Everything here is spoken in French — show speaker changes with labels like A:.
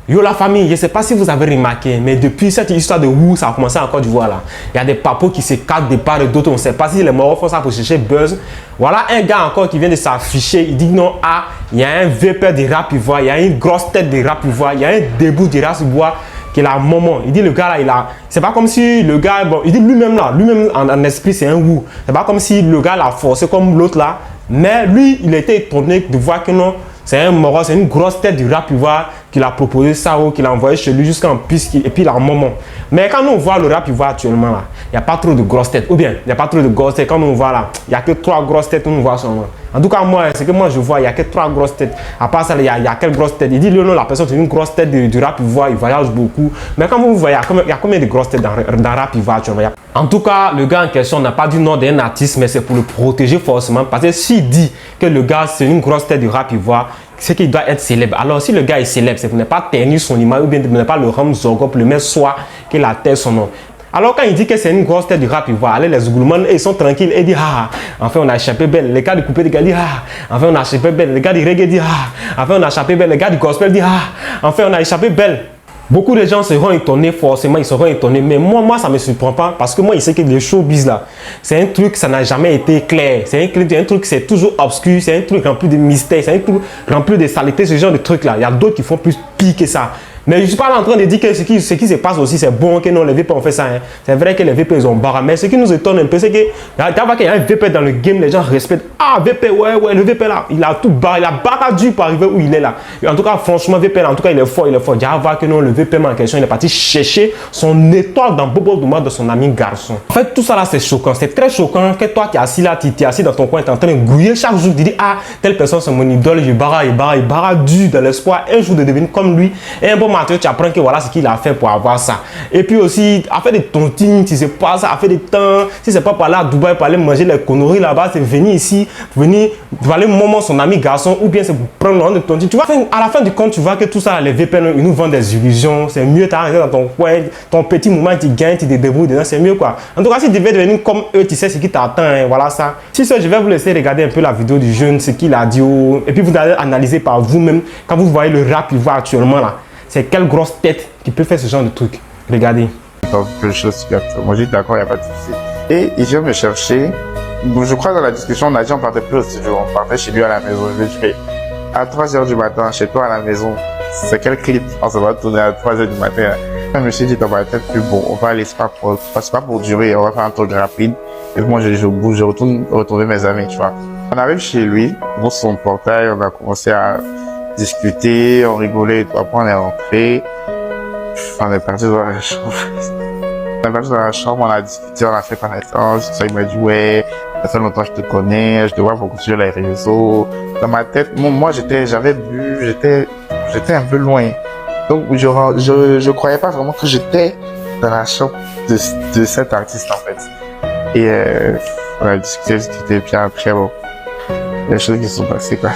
A: Yo la famille, je ne sais pas si vous avez remarqué, mais depuis cette histoire de Wu, ça a commencé en Côte d'Ivoire là. Il y a des papos qui se cadrent de part et d'autre. On ne sait pas si les morts font ça pour chercher buzz. Voilà un gars encore qui vient de s'afficher. Il dit non, ah, il y a un VP de rap ivoire, il y a une grosse tête de rap ivoire, il y a un debout de rap ivoire qui est la maman. Il dit le gars là, il a. C'est pas comme si le gars, bon, il dit lui-même là, lui-même en esprit, c'est un Wu. C'est pas comme si le gars l'a forcé comme l'autre là. Mais lui, il était étonné de voir que non. C'est un moro, c'est une grosse tête du rap ivoire qu'il a proposé ça ou qu'il a envoyé chez lui jusqu'en piste et puis la maman. Mais quand on voit le rap ivoire actuellement là, il n'y a pas trop de grosses têtes. Ou bien, il n'y a pas trop de grosses têtes. Quand on voit là, il n'y a que 3 grosses têtes qu'on voit seulement. En tout cas, moi, c'est que moi je vois, il n'y a que 3 grosses têtes. À part ça, il y a quelle grosse tête? Il dit non, la personne c'est une grosse tête du rap ivoire, il voyage beaucoup. Mais quand vous voyez, il y a combien de grosses têtes dans rap ivoire actuellement? En tout cas, le gars en question n'a pas dit nom d'un artiste, mais c'est pour le protéger forcément. Parce que s'il dit que le gars c'est une grosse tête du rap ivoire, c'est qu'il doit être célèbre. Alors, si le gars est célèbre, c'est pour ne pas ternir son image ou bien de ne pas le rendre zorgo pour le mettre soit qu'il atteste son nom. Alors, quand il dit que c'est une grosse tête du rap ivoire, allez, les Zougoulmans, ils sont tranquilles et disent ah, enfin on a échappé belle. Les gars du coupé, les gars disent ah, enfin on a échappé belle. Les gars du reggae disent ah, enfin on a échappé belle. Les gars du gospel disent ah, enfin on a échappé belle. Beaucoup de gens seront étonnés, forcément, ils seront étonnés. Mais moi, ça ne me surprend pas parce que moi, il sait que le showbiz là, c'est un truc, ça n'a jamais été clair. C'est un truc, c'est toujours obscur, c'est un truc rempli de mystères, c'est un truc rempli de saleté, ce genre de truc là. Il y a d'autres qui font plus pire que ça. Mais je ne suis pas en train de dire que ce qui se passe aussi, c'est bon que non, les VP ont fait ça. Hein. C'est vrai que les VP, ils ont barré. Mais ce qui nous étonne un peu, c'est que quand il y a un VP dans le game, les gens respectent. Ah, VP, ouais, le VP là, il a tout barré. Il a barré pour arriver où il est là. Et en tout cas, franchement, VP là, en tout cas, il est fort, il est fort. Il y a que non, le VP en question, il est parti chercher son étoile dans Bobo Douma de son ami garçon. En fait, tout ça là, c'est choquant. C'est très choquant que toi, tu es assis là, tu es assis dans ton coin, tu es en train de grouiller chaque jour. Tu dis, ah, telle personne, c'est mon idole, il barra du dans l'espoir un jour de devenir comme lui. Et un bon tu apprends que voilà ce qu'il a fait pour avoir ça. Et puis aussi, à faire des tontines, si c'est pas ça, à faire des temps, si c'est pas pour aller à Dubaï, pour aller manger les conneries là-bas, c'est venir ici, venir aller moment son ami garçon, ou bien c'est pour prendre le nom de tontine. Tu vois, à la fin du compte, tu vois que tout ça, les VPN, ils nous vendent des illusions. C'est mieux, tu as dans ton coin, ton petit moment, tu gagnes, tu te débrouilles dedans, c'est mieux quoi. En tout cas, si tu devais devenir comme eux, tu sais ce qui t'attend, hein, voilà ça. Si ça, je vais vous laisser regarder un peu la vidéo du jeune, ce qu'il a dit, et puis vous allez analyser par vous-même quand vous voyez le rap il voit actuellement là. C'est quelle grosse tête qui peut faire ce genre de truc. Regardez.
B: Moi, je dis d'accord, il n'y a pas de souci. Et il vient me chercher. Je crois dans la discussion, on a dit on partait plus au studio, on partait chez lui à la maison. Je lui ai dit, mais à 3h du matin, chez toi à la maison, c'est quel clip? On se va tourner à 3h du matin. Je me suis dit, on va être plus bon, on va aller, c'est pas pour durer, on va faire un truc rapide. Et moi, je bouge, je retourne retrouver mes amis, tu vois. On arrive chez lui, on son portail, on a commencé à discuter, on rigolait et tout. Après, on est rentré. On est parti dans la chambre. On est parti dans la chambre, on a discuté, on a fait connaissance. Il m'a dit, ouais, ça fait longtemps que je te connais, je te vois beaucoup sur les réseaux. Dans ma tête, moi, j'avais bu, j'étais un peu loin. Donc, je croyais pas vraiment que j'étais dans la chambre de cet artiste, en fait. Et, on a discuté, puis après, bon, il y a des choses qui se sont passées, quoi.